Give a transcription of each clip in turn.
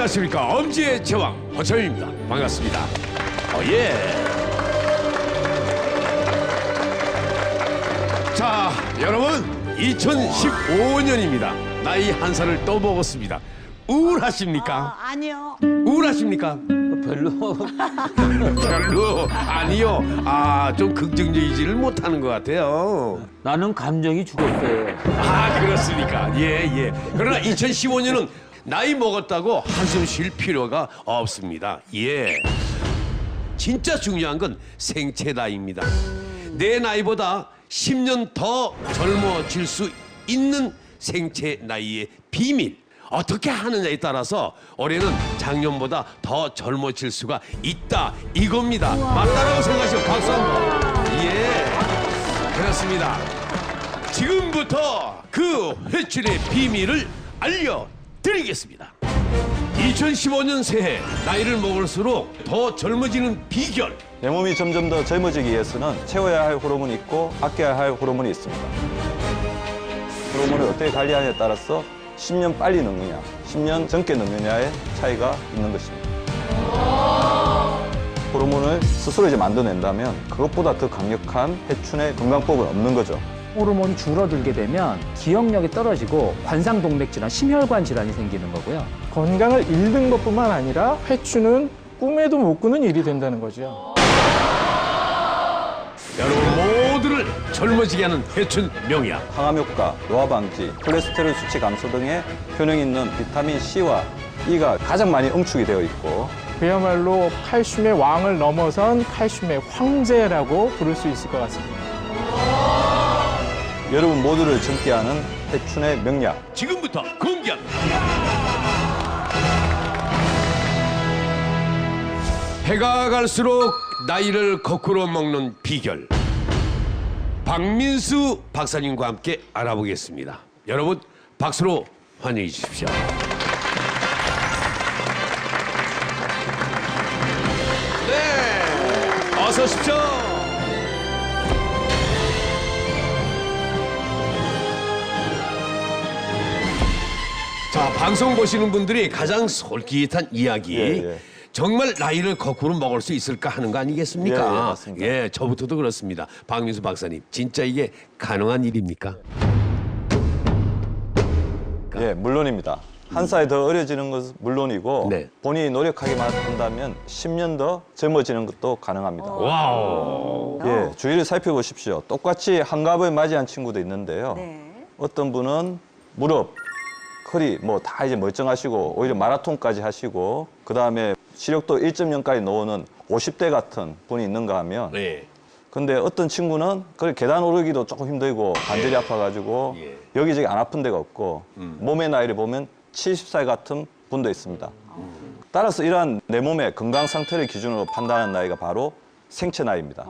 안녕하십니까. 엄지의 제왕 허철입니다. 반갑습니다. 예. 자, 여러분 2015년입니다. 나이 한 살을 또 먹었습니다. 우울하십니까? 아니요. 우울하십니까? 별로. 별로 아니요. 좀 긍정적이지를 못하는 것 같아요. 나는 감정이 죽었어요. 그렇습니까? 예. 그러나 2015년은 나이 먹었다고 한숨 쉴 필요가 없습니다. 예. 진짜 중요한 건 생체 나이입니다. 내 나이보다 10년 더 젊어질 수 있는 생체 나이의 비밀. 어떻게 하느냐에 따라서 올해는 작년보다 더 젊어질 수가 있다 이겁니다. 맞다라고 생각하시면 박수 한번. 예, 그렇습니다. 지금부터 그 회춘의 비밀을 알려드리겠습니다. 2015년 새해 나이를 먹을수록 더 젊어지는 비결. 내 몸이 점점 더 젊어지기 위해서는 채워야 할 호르몬이 있고 아껴야 할 호르몬이 있습니다. 호르몬을 어떻게 관리하느냐에 따라서 10년 빨리 늙느냐, 10년 젊게 늙느냐의 차이가 있는 것입니다. 호르몬을 스스로 이제 만들어낸다면 그것보다 더 강력한 회춘의 건강법은 없는 거죠. 호르몬이 줄어들게 되면 기억력이 떨어지고 관상동맥 질환, 심혈관 질환이 생기는 거고요. 건강을 잃는 것뿐만 아니라 회춘은 꿈에도 못 꾸는 일이 된다는 거죠. 여러분 모두를 젊어지게 하는 회춘 명약. 항암 효과, 노화 방지, 콜레스테롤 수치 감소 등의 효능이 있는 비타민 C와 E가 가장 많이 응축이 되어 있고 그야말로 칼슘의 왕을 넘어선 칼슘의 황제라고 부를 수 있을 것 같습니다. 여러분 모두를 젊게 하는 회춘의 명약. 지금부터 공개합니다. 해가 갈수록 나이를 거꾸로 먹는 비결. 박민수 박사님과 함께 알아보겠습니다. 여러분 박수로 환영해 주십시오. 네, 어서 오십시오. 자, 방송 보시는 분들이 가장 솔깃한 이야기. 예. 정말 나이를 거꾸로 먹을 수 있을까 하는 거 아니겠습니까? 예, 맞습니다. 예, 저부터도 그렇습니다. 박민수 박사님, 진짜 이게 가능한 일입니까? 예, 물론입니다. 한 살 더 어려지는 것은 물론이고 네. 본인이 노력하기만 한다면 10년 더 젊어지는 것도 가능합니다. 와우. 예, 주위를 살펴보십시오. 똑같이 한갑을 맞이한 친구도 있는데요. 네. 어떤 분은 무릎, 허리 뭐 다 이제 멀쩡하시고 오히려 마라톤까지 하시고 그다음에 시력도 1.0까지 놓는 50대 같은 분이 있는가 하면 네. 근데 어떤 친구는 그 계단 오르기도 조금 힘들고 관절이 아파가지고 예. 여기저기 안 아픈 데가 없고 몸의 나이를 보면 70살 같은 분도 있습니다. 따라서 이러한 내 몸의 건강 상태를 기준으로 판단하는 나이가 바로 생체 나이입니다.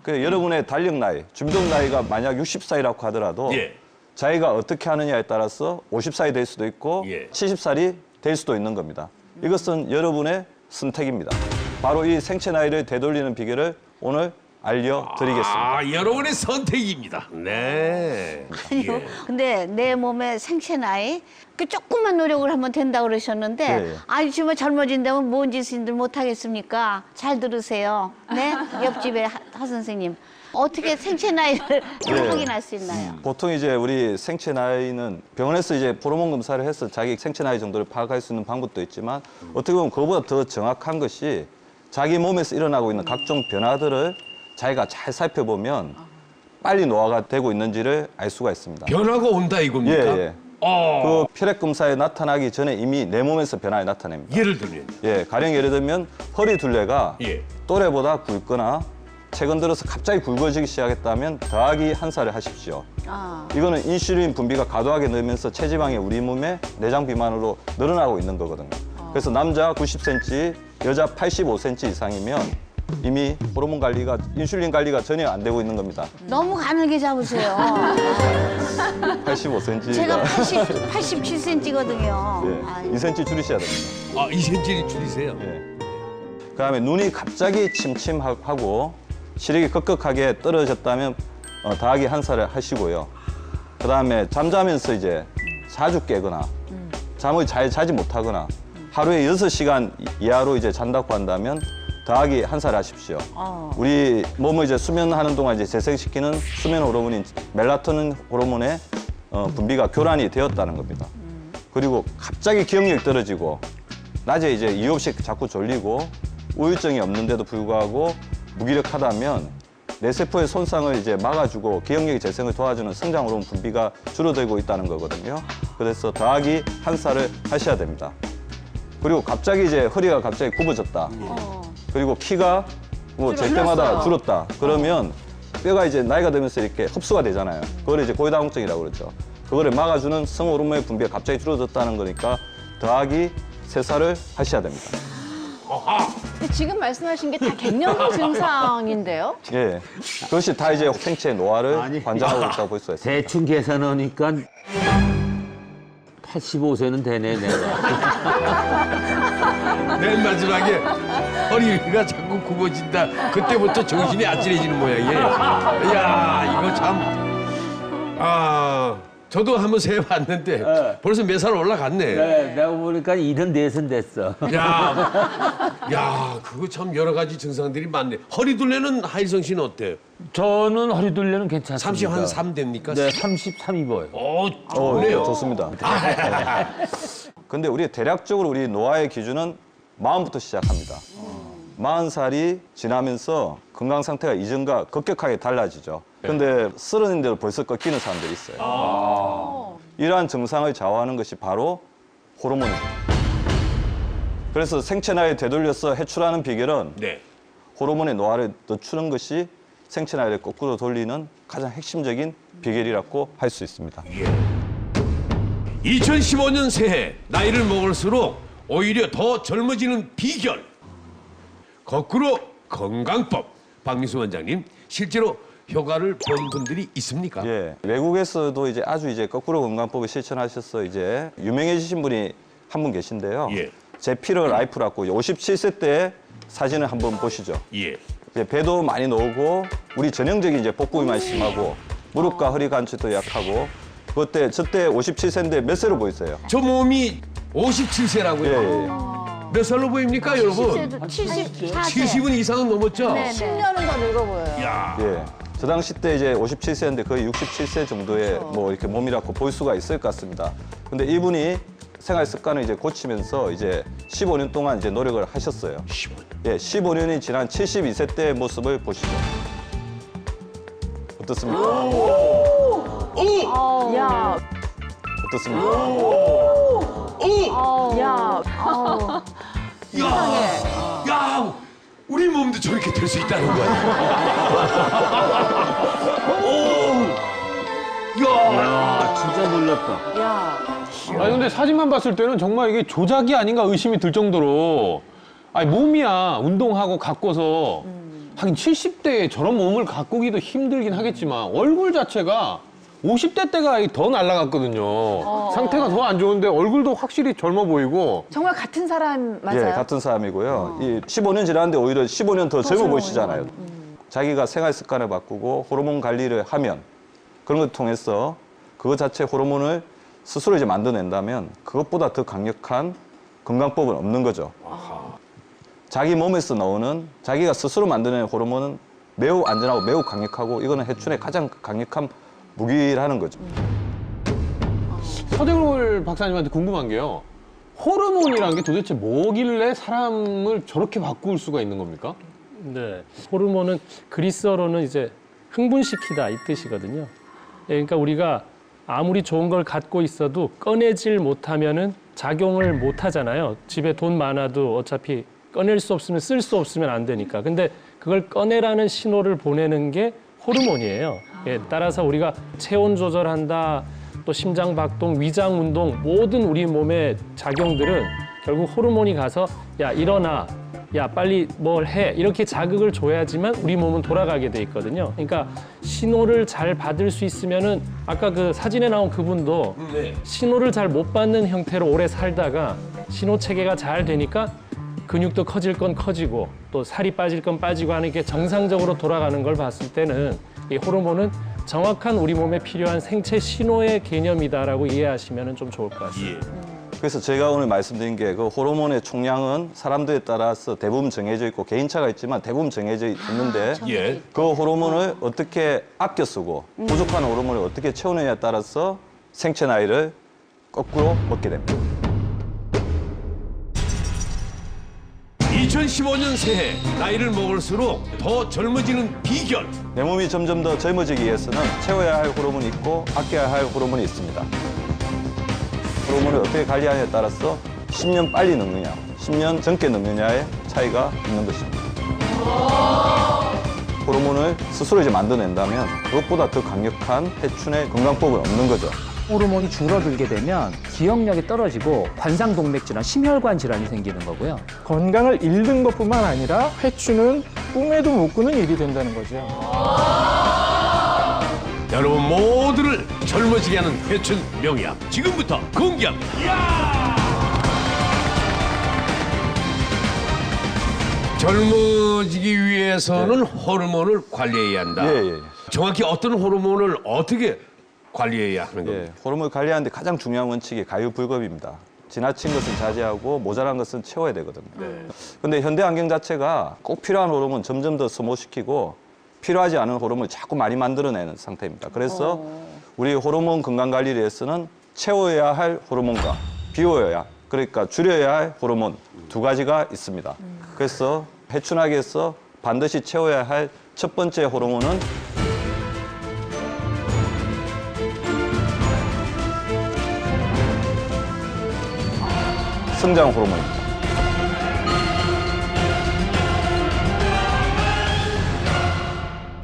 그래서 여러분의 달력 나이, 준비동 나이가 만약 60살이라고 하더라도 예. 자기가 어떻게 하느냐에 따라서 50살이 될 수도 있고 예. 70살이 될 수도 있는 겁니다. 이것은 여러분의 선택입니다. 바로 이 생체 나이를 되돌리는 비결을 오늘 알려드리겠습니다. 여러분의 선택입니다. 네. 아니요. 예. 근데 내 몸의 생체 나이 그 조금만 노력을 하면 된다고 그러셨는데 예. 아니 정말 젊어진다면 뭔 짓인들 못 하겠습니까? 잘 들으세요. 네? 옆집에 하 선생님. 어떻게 생체 나이를 예. 확인할 수 있나요? 보통 이제 우리 생체 나이는 병원에서 이제 호르몬 검사를 해서 자기 생체 나이 정도를 파악할 수 있는 방법도 있지만 어떻게 보면 그거보다 더 정확한 것이 자기 몸에서 일어나고 있는 각종 변화들을 자기가 잘 살펴보면 빨리 노화가 되고 있는지를 알 수가 있습니다. 변화가 온다 이겁니까? 예. 그 혈액 검사에 나타나기 전에 이미 내 몸에서 변화를 나타냅니다. 예를 들면. 예, 가령 예를 들면 허리 둘레가 예. 또래보다 굵거나 최근 들어서 갑자기 굵어지기 시작했다면 더하기 한 살을 하십시오. 이거는 인슐린 분비가 과도하게 늘면서 체지방이 우리 몸의 내장 비만으로 늘어나고 있는 거거든요. 그래서 남자 90cm, 여자 85cm 이상이면 이미 호르몬 관리가, 인슐린 관리가 전혀 안 되고 있는 겁니다. 너무 가늘게 잡으세요. 85cm가 제가 87cm거든요. 예, 2cm 줄이셔야 됩니다. 2cm 줄이세요. 예. 그다음에 눈이 갑자기 침침하고 시력이 급격하게 떨어졌다면 더하기 한 살을 하시고요. 그다음에 잠자면서 이제 자주 깨거나 잠을 잘 자지 못하거나 하루에 6시간 이하로 이제 잔다고 한다면 더하기 1살 하십시오. 우리 몸을 이제 수면하는 동안 이제 재생시키는 수면 호르몬인 멜라토닌 호르몬의 분비가 교란이 되었다는 겁니다. 그리고 갑자기 기억력이 떨어지고 낮에 이제 이유 없이 자꾸 졸리고 우울증이 없는데도 불구하고 무기력하다면 뇌세포의 손상을 이제 막아주고 기억력의 재생을 도와주는 성장 호르몬 분비가 줄어들고 있다는 거거든요. 그래서 더하기 1살을 하셔야 됩니다. 그리고 갑자기 이제 허리가 갑자기 굽어졌다. 그리고 키가 뭐 잴 때마다 줄었다. 그러면 뼈가 이제 나이가 들면서 이렇게 흡수가 되잖아요. 그걸 이제 고위다공증이라고 그러죠. 그거를 막아주는 성호르몬의 분비가 갑자기 줄어들었다는 거니까 더하기 3살을 하셔야 됩니다. 근데 지금 말씀하신 게 다 갱년 증상인데요? 예, 그것이 다 이제 생체의 노화를 관장하고 있다고 볼 수가 있습니다. 대충 계산하니까 85세는 되네, 내가. 맨 마지막에 허리가 자꾸 굽어진다. 그때부터 정신이 아찔해지는 모양이에요. 이야, 이거 참. 저도 한번 세봤는데 벌써 몇 살 올라갔네. 네, 내가 보니까 74은 됐어. 야, 그거 참 여러 가지 증상들이 많네. 허리둘레는 하일성 씨는 어때요? 저는 허리둘레는 괜찮습니다. 33 됩니까? 네, 33 입어요. 좋네요. 좋습니다. 근데 우리 대략적으로 우리 노화의 기준은 40부터 시작합니다. 40살이 지나면서 건강 상태가 이전과 급격하게 달라지죠. 근데 30인데도 벌써 꺾이는 사람들이 있어요. 이러한 증상을 좌우하는 것이 바로 호르몬입니다. 그래서 생체 나이에 되돌려서 해출하는 비결은 네. 호르몬의 노화를 늦추는 것이 생체 나이를 거꾸로 돌리는 가장 핵심적인 비결이라고 할 수 있습니다. 2015년 새해 나이를 먹을수록 오히려 더 젊어지는 비결. 거꾸로 건강법. 박미수 원장님, 실제로 효과를 본 분들이 있습니까? 예, 외국에서도 이제 아주 이제 거꾸로 건강법을 실천하셔서 이제 유명해지신 분이 한 분 계신데요. 예. 제피러 라이프라고 57세 때 사진을 한번 보시죠. 예. 이제 배도 많이 나오고 우리 전형적인 이제 복부비만 심하고 무릎과 허리 관절도 약하고 그때 저때 57세인데 몇 세로 보이세요? 저 몸이 57세라고요? 예, 예. 몇 살로 보입니까, 여러분? 74세. 70은 이상은 넘었죠? 네. 10년은 더 늙어 보여요. 야. 예. 저 당시 때 이제 57세인데 거의 67세 정도의 뭐 이렇게 몸이라고 볼 수가 있을 것 같습니다. 근데 이분이 생활 습관을 이제 고치면서 이제 15년 동안 이제 노력을 하셨어요. 15년. 예, 15년이 지난 72세 때의 모습을 보시죠. 어떻습니까? 야, 어떻습니까? 야, 야, 우리 몸도 저렇게 될 수 있다는 거야. 야, 진짜 놀랐다. 야. 아니 근데 사진만 봤을 때는 정말 이게 조작이 아닌가 의심이 들 정도로 아니 몸이야 운동하고 가꿔서 하긴 70대에 저런 몸을 가꾸기도 힘들긴 하겠지만 얼굴 자체가 50대 때가 더 날아갔거든요. 상태가 더 안 좋은데 얼굴도 확실히 젊어 보이고 정말 같은 사람 맞아요? 예, 같은 사람이고요. 이 15년 지났는데 오히려 15년 더 젊어 보이시잖아요. 자기가 생활 습관을 바꾸고 호르몬 관리를 하면 그런 걸 통해서 그거 자체 호르몬을 스스로 이제 만들어낸다면 그것보다 더 강력한 건강법은 없는 거죠. 자기 몸에서 나오는 자기가 스스로 만드는 호르몬은 매우 안전하고 매우 강력하고 이거는 해춘의 가장 강력한 무기라는 거죠. 서대골 박사님한테 궁금한 게요. 호르몬이라는 게 도대체 뭐길래 사람을 저렇게 바꿀 수가 있는 겁니까? 네, 호르몬은 그리스어로는 이제 흥분시키다 이 뜻이거든요. 예, 그러니까 우리가 아무리 좋은 걸 갖고 있어도 꺼내질 못하면은 작용을 못 하잖아요. 집에 돈 많아도 어차피 꺼낼 수 없으면 쓸 수 없으면 안 되니까. 근데 그걸 꺼내라는 신호를 보내는 게 호르몬이에요. 예, 따라서 우리가 체온 조절한다, 또 심장 박동, 위장 운동 모든 우리 몸의 작용들은 결국 호르몬이 가서 야 일어나, 야 빨리 뭘 해 이렇게 자극을 줘야지만 우리 몸은 돌아가게 돼 있거든요. 그러니까 신호를 잘 받을 수 있으면은 아까 그 사진에 나온 그분도 신호를 잘 못 받는 형태로 오래 살다가 신호 체계가 잘 되니까 근육도 커질 건 커지고 또 살이 빠질 건 빠지고 하는 게 정상적으로 돌아가는 걸 봤을 때는 이 호르몬은 정확한 우리 몸에 필요한 생체 신호의 개념이다라고 이해하시면 좀 좋을 것 같습니다. 그래서 제가 오늘 말씀드린 게 그 호르몬의 총량은 사람들에 따라서 대부분 정해져 있고 개인차가 있지만 대부분 정해져 있는데 예. 그 호르몬을 어떻게 아껴 쓰고 부족한 호르몬을 어떻게 채우느냐에 따라서 생체 나이를 거꾸로 먹게 됩니다. 2015년 새해 나이를 먹을수록 더 젊어지는 비결. 내 몸이 점점 더 젊어지기 위해서는 채워야 할 호르몬이 있고 아껴야 할 호르몬이 있습니다. 호르몬을 어떻게 관리하느냐에 따라서 10년 빨리 늙느냐, 10년 젊게 늙느냐의 차이가 있는 것입니다. 호르몬을 스스로 이제 만들어낸다면 그것보다 더 강력한 해춘의 건강법은 없는 거죠. 호르몬이 줄어들게 되면 기억력이 떨어지고 관상동맥 질환, 심혈관 질환이 생기는 거고요. 건강을 잃는 것뿐만 아니라 회춘은 꿈에도 못 꾸는 일이 된다는 거죠. 여러분 모두를 젊어지게 하는 회춘 명약 지금부터 공개합니다. 젊어지기 위해서는 호르몬을 관리해야 한다. 예. 정확히 어떤 호르몬을 어떻게 관리해야 하는 겁니까? 예, 호르몬을 관리하는데 가장 중요한 원칙이 가유불급입니다. 지나친 것은 자제하고 모자란 것은 채워야 되거든요. 근데 현대 환경 자체가 꼭 필요한 호르몬 점점 더 소모시키고 필요하지 않은 호르몬을 자꾸 많이 만들어내는 상태입니다. 그래서 우리 호르몬 건강 관리를 위해서는 채워야 할 호르몬과 비워야, 그러니까 줄여야 할 호르몬 두 가지가 있습니다. 그래서 회춘학에서 반드시 채워야 할 첫 번째 호르몬은 성장 호르몬입니다.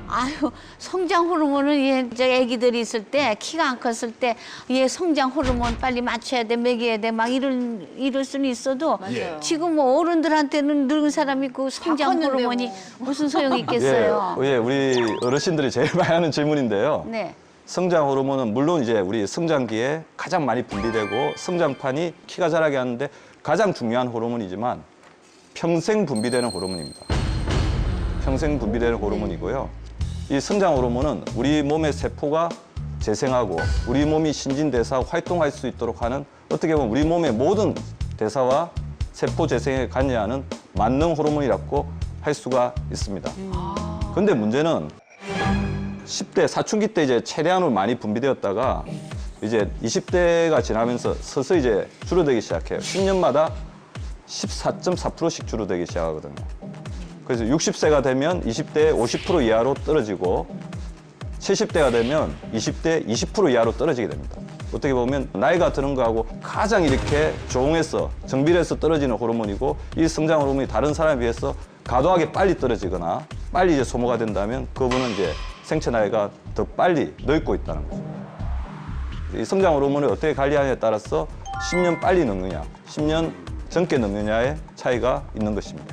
아유, 성장 호르몬은 이제 아기들이 있을 때 키가 안 컸을 때 얘 성장 호르몬 빨리 맞춰야 돼, 먹여야 돼, 막 이럴 수는 있어도 지금 뭐 어른들한테는 늙은 사람이 그 성장 컸는데 호르몬이 뭐. 무슨 소용이 있겠어요? 예, 우리 어르신들이 제일 많이 하는 질문인데요. 네. 성장 호르몬은 물론 이제 우리 성장기에 가장 많이 분비되고 성장판이 키가 자라게 하는데 가장 중요한 호르몬이지만 평생 분비되는 호르몬입니다. 평생 분비되는 호르몬이고요. 이 성장 호르몬은 우리 몸의 세포가 재생하고 우리 몸이 신진대사하고 활동할 수 있도록 하는 어떻게 보면 우리 몸의 모든 대사와 세포 재생에 관여하는 만능 호르몬이라고 할 수가 있습니다. 그런데 문제는 10대, 사춘기 때 이제 최대한으로 많이 분비되었다가 이제 20대가 지나면서 서서히 이제 줄어들기 시작해요. 10년마다 14.4%씩 줄어들기 시작하거든요. 그래서 60세가 되면 20대 50% 이하로 떨어지고 70대가 되면 20대 20% 이하로 떨어지게 됩니다. 어떻게 보면 나이가 드는 거하고 가장 이렇게 조응해서 정비례해서 떨어지는 호르몬이고 이 성장 호르몬이 다른 사람에 비해서 과도하게 빨리 떨어지거나 빨리 이제 소모가 된다면 그분은 이제 생체 나이가 더 빨리 늙고 있다는 거죠. 이 성장 호르몬을 어떻게 관리하느냐에 따라서 10년 빨리 늙느냐, 10년 젊게 늙느냐의 차이가 있는 것입니다.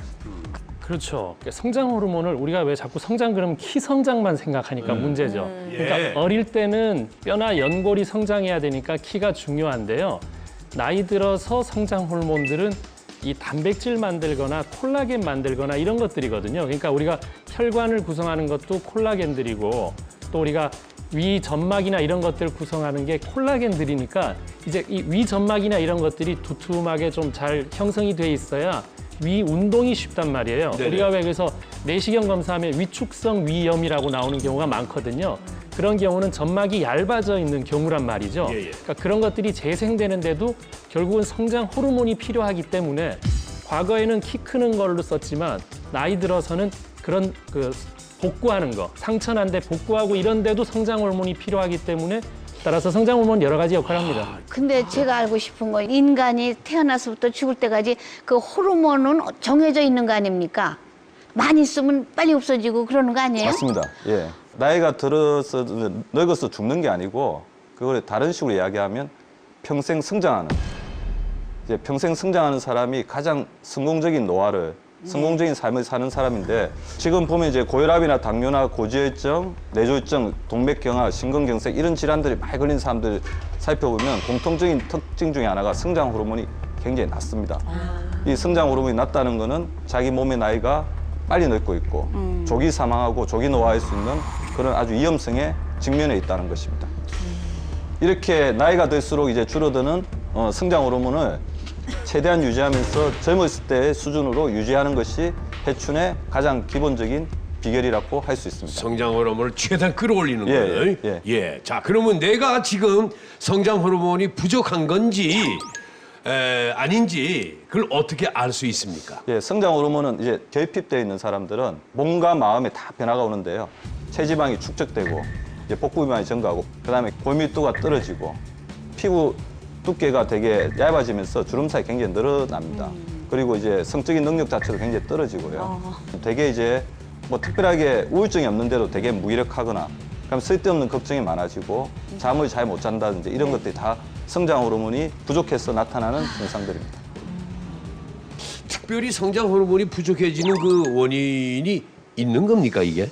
그렇죠. 성장 호르몬을 우리가 왜 자꾸 성장 그러면 키 성장만 생각하니까 문제죠. 그러니까 어릴 때는 뼈나 연골이 성장해야 되니까 키가 중요한데요. 나이 들어서 성장 호르몬들은 이 단백질 만들거나 콜라겐 만들거나 이런 것들이거든요. 그러니까 우리가 혈관을 구성하는 것도 콜라겐들이고 또 우리가 위 점막이나 이런 것들 구성하는 게 콜라겐들이니까 이제 이 위 점막이나 이런 것들이 두툼하게 좀 잘 형성이 돼 있어야 위 운동이 쉽단 말이에요. 네네. 우리가 왜 그래서 내시경 검사하면 위축성 위염이라고 나오는 경우가 많거든요. 그런 경우는 점막이 얇아져 있는 경우란 말이죠. 그러니까 그런 것들이 재생되는데도 결국은 성장 호르몬이 필요하기 때문에 과거에는 키 크는 걸로 썼지만 나이 들어서는 그런 그 복구하는 거, 상처 난데 복구하고 이런 데도 성장 호르몬이 필요하기 때문에 따라서 성장 호르몬 여러 가지 역할을 합니다. 근데 제가 알고 싶은 건 인간이 태어나서부터 죽을 때까지 그 호르몬은 정해져 있는 거 아닙니까? 많이 쓰면 빨리 없어지고 그러는 거 아니에요? 맞습니다. 예. 나이가 들어서 늙어서 죽는 게 아니고 그걸 다른 식으로 이야기하면 평생 성장하는 이제 평생 성장하는 사람이 가장 성공적인 노화를 성공적인 삶을 사는 사람인데 지금 보면 이제 고혈압이나 당뇨나 고지혈증, 뇌졸중, 동맥경화, 심근경색 이런 질환들이 많이 걸린 사람들 살펴보면 공통적인 특징 중에 하나가 성장 호르몬이 굉장히 낮습니다. 이 성장 호르몬이 낮다는 거는 자기 몸의 나이가 빨리 늙고 있고 조기 사망하고 조기 노화할 수 있는 그런 아주 위험성에 직면해 있다는 것입니다. 이렇게 나이가 들수록 이제 줄어드는 성장 호르몬을 최대한 유지하면서 젊었을 때의 수준으로 유지하는 것이 해춘의 가장 기본적인 비결이라고 할 수 있습니다. 성장 호르몬을 최대한 끌어올리는 예, 거예요. 예, 예. 자, 그러면 내가 지금 성장 호르몬이 부족한 건지 아닌지 그걸 어떻게 알 수 있습니까? 예, 성장 호르몬은 이제 결핍되어 있는 사람들은 몸과 마음에 다 변화가 오는데요. 체지방이 축적되고 이제 복부 비만이 증가하고 그다음에 골밀도가 떨어지고 피부 두께가 되게 얇아지면서 주름살이 굉장히 늘어납니다. 그리고 이제 성적인 능력 자체도 굉장히 떨어지고요. 되게 이제 뭐 특별하게 우울증이 없는데도 되게 무기력하거나 그럼 쓸데없는 걱정이 많아지고 잠을 잘 못 잔다든지 이런 것들이 다 성장 호르몬이 부족해서 나타나는 증상들입니다. 특별히 성장 호르몬이 부족해지는 그 원인이 있는 겁니까, 이게?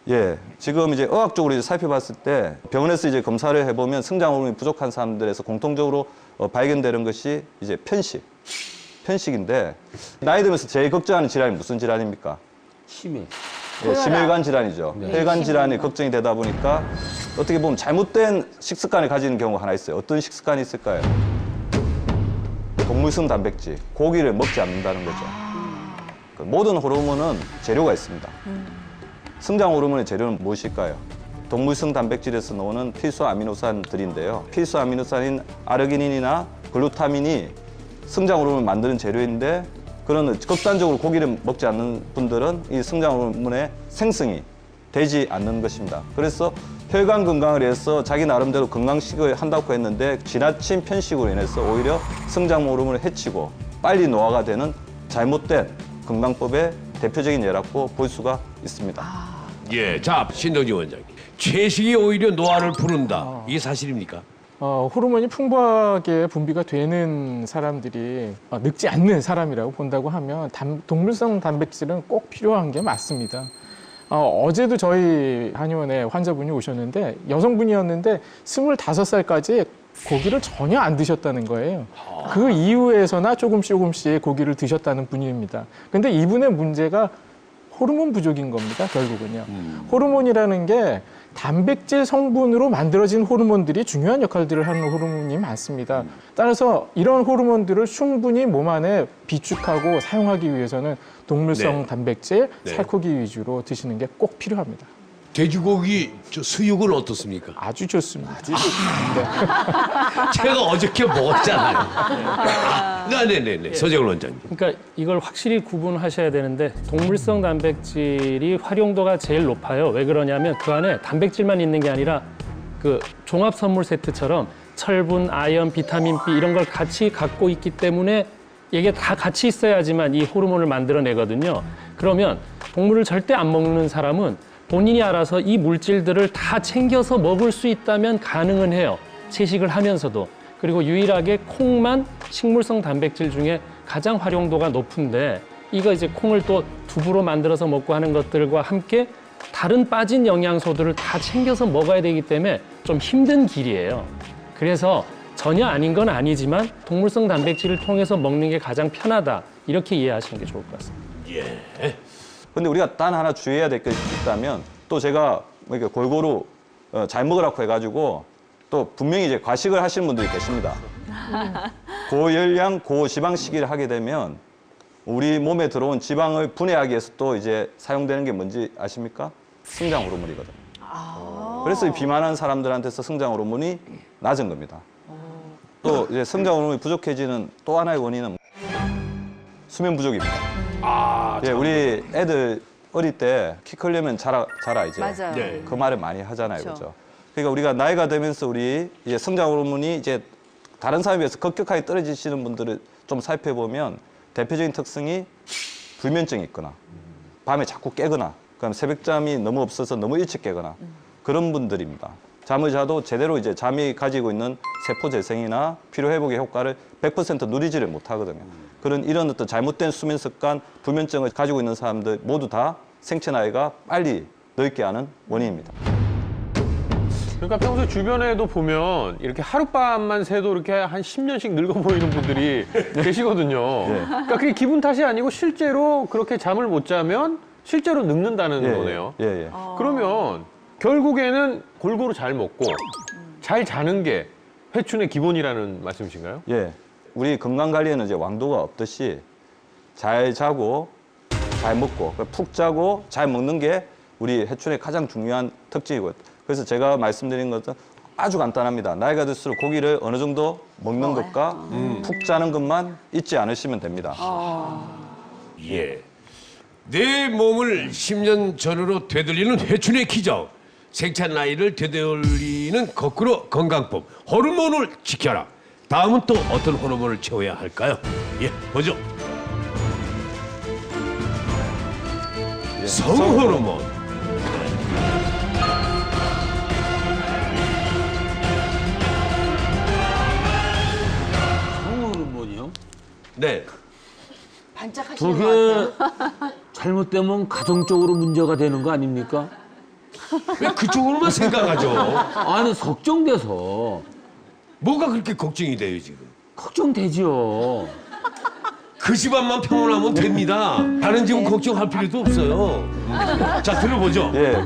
예, 지금 이제 의학적으로 이제 살펴봤을 때 병원에서 이제 검사를 해보면 성장 호르몬이 부족한 사람들에서 공통적으로 발견되는 것이 이제 편식인데 나이 들면서 제일 걱정하는 질환이 무슨 질환입니까? 치매. 예, 심혈관 질환이죠. 혈관 질환이 걱정이 되다 보니까 어떻게 보면 잘못된 식습관을 가지는 경우가 하나 있어요. 어떤 식습관이 있을까요? 동물성 단백질, 고기를 먹지 않는다는 거죠. 그 모든 호르몬은 재료가 있습니다. 성장 호르몬의 재료는 무엇일까요? 동물성 단백질에서 나오는 필수 아미노산들인데요. 필수 아미노산인 아르기닌이나 글루타민이 성장 호르몬을 만드는 재료인데 그런 극단적으로 고기를 먹지 않는 분들은 이 성장 호르몬의 생성이 되지 않는 것입니다. 그래서 혈관 건강을 위해서 자기 나름대로 건강식을 한다고 했는데 지나친 편식으로 인해서 오히려 성장 호르몬을 해치고 빨리 노화가 되는 잘못된 건강법의 대표적인 예라고 볼 수가 있습니다. 예. 자, 신동진 원장님. 채식이 오히려 노화를 부른다. 이게 사실입니까? 호르몬이 풍부하게 분비가 되는 사람들이 늙지 않는 사람이라고 본다고 하면 동물성 단백질은 꼭 필요한 게 맞습니다. 어제도 저희 한의원에 환자분이 오셨는데 여성분이었는데 25살까지 고기를 전혀 안 드셨다는 거예요. 그 이후에서나 조금씩 고기를 드셨다는 분입니다. 근데 이분의 문제가 호르몬 부족인 겁니다, 결국은요. 호르몬이라는 게 단백질 성분으로 만들어진 호르몬들이 중요한 역할들을 하는 호르몬이 많습니다. 따라서 이런 호르몬들을 충분히 몸 안에 비축하고 사용하기 위해서는 동물성 네. 단백질, 네. 살코기 위주로 드시는 게 꼭 필요합니다. 돼지고기 수육은 어떻습니까? 아주 좋습니다. 제가 어저께 먹었잖아요. 네네네. 서재훈 원장님. 그러니까 이걸 확실히 구분하셔야 되는데 동물성 단백질이 활용도가 제일 높아요. 왜 그러냐면 그 안에 단백질만 있는 게 아니라 그 종합 선물 세트처럼 철분, 아연, 비타민 B 이런 걸 같이 갖고 있기 때문에 이게 다 같이 있어야지만 이 호르몬을 만들어내거든요. 그러면 동물을 절대 안 먹는 사람은 본인이 알아서 이 물질들을 다 챙겨서 먹을 수 있다면 가능은 해요. 채식을 하면서도. 그리고 유일하게 콩만 식물성 단백질 중에 가장 활용도가 높은데 이거 이제 콩을 또 두부로 만들어서 먹고 하는 것들과 함께 다른 빠진 영양소들을 다 챙겨서 먹어야 되기 때문에 좀 힘든 길이에요. 그래서 전혀 아닌 건 아니지만 동물성 단백질을 통해서 먹는 게 가장 편하다. 이렇게 이해하시는 게 좋을 것 같습니다. 예. 근데 우리가 단 하나 주의해야 될 것이 있다면 또 제가 이렇게 골고루 잘 먹으라고 해가지고 또 분명히 이제 과식을 하시는 분들이 계십니다. 고열량, 고지방식을 하게 되면 우리 몸에 들어온 지방을 분해하기 위해서 또 이제 사용되는 게 뭔지 아십니까? 성장 호르몬이거든요. 그래서 이 비만한 사람들한테서 성장 호르몬이 낮은 겁니다. 또 이제 성장 호르몬이 부족해지는 또 하나의 원인은 수면 부족입니다. 예, 우리 애들 어릴 때 키 크려면 자라 이제. 맞아요. 네. 그 말을 많이 하잖아요, 그렇죠? 그러니까 우리가 나이가 되면서 우리 이제 성장 호르몬이 이제 다른 사람에 비해서 급격하게 떨어지시는 분들을 좀 살펴보면 대표적인 특성이 불면증이 있거나 밤에 자꾸 깨거나 그다음 새벽잠이 너무 없어서 너무 일찍 깨거나 그런 분들입니다. 잠을 자도 제대로 이제 잠이 가지고 있는 세포 재생이나 피로 회복의 효과를 100% 누리지를 못하거든요. 그런 이런 어떤 잘못된 수면 습관, 불면증을 가지고 있는 사람들 모두 다 생체 나이가 빨리 늙게 하는 원인입니다. 그러니까 평소에 주변에도 보면 이렇게 하룻밤만 새도 이렇게 한 10년씩 늙어 보이는 분들이 계시거든요. 그러니까 그게 기분 탓이 아니고 실제로 그렇게 잠을 못 자면 실제로 늙는다는 거네요. 예. 그러면 결국에는 골고루 잘 먹고 잘 자는 게 회춘의 기본이라는 말씀이신가요? 예, 우리 건강 관리에는 이제 왕도가 없듯이 잘 자고 잘 먹고 푹 자고 잘 먹는 게 우리 회춘의 가장 중요한 특징이고요. 그래서 제가 말씀드린 것은 아주 간단합니다. 나이가 들수록 고기를 어느 정도 먹는 것과 푹 자는 것만 잊지 않으시면 됩니다. 예. 내 몸을 10년 전으로 되돌리는 회춘의 기적. 생찬 나이를 되돌리는 거꾸로 건강법. 호르몬을 지켜라. 다음은 또 어떤 호르몬을 채워야 할까요? 예, 보죠. 성호르몬. 성호르몬이요? 네. 반짝하시는 것 같아요. 저게 잘못되면 가정적으로 문제가 되는 거 아닙니까? 왜 그쪽으로만 생각하죠? 아니 걱정돼서 뭐가 그렇게 걱정이 돼요, 지금? 걱정되죠. 그 집안만 평온하면 됩니다. 다른 집은 걱정할 필요도 없어요. 자, 들어보죠. 예.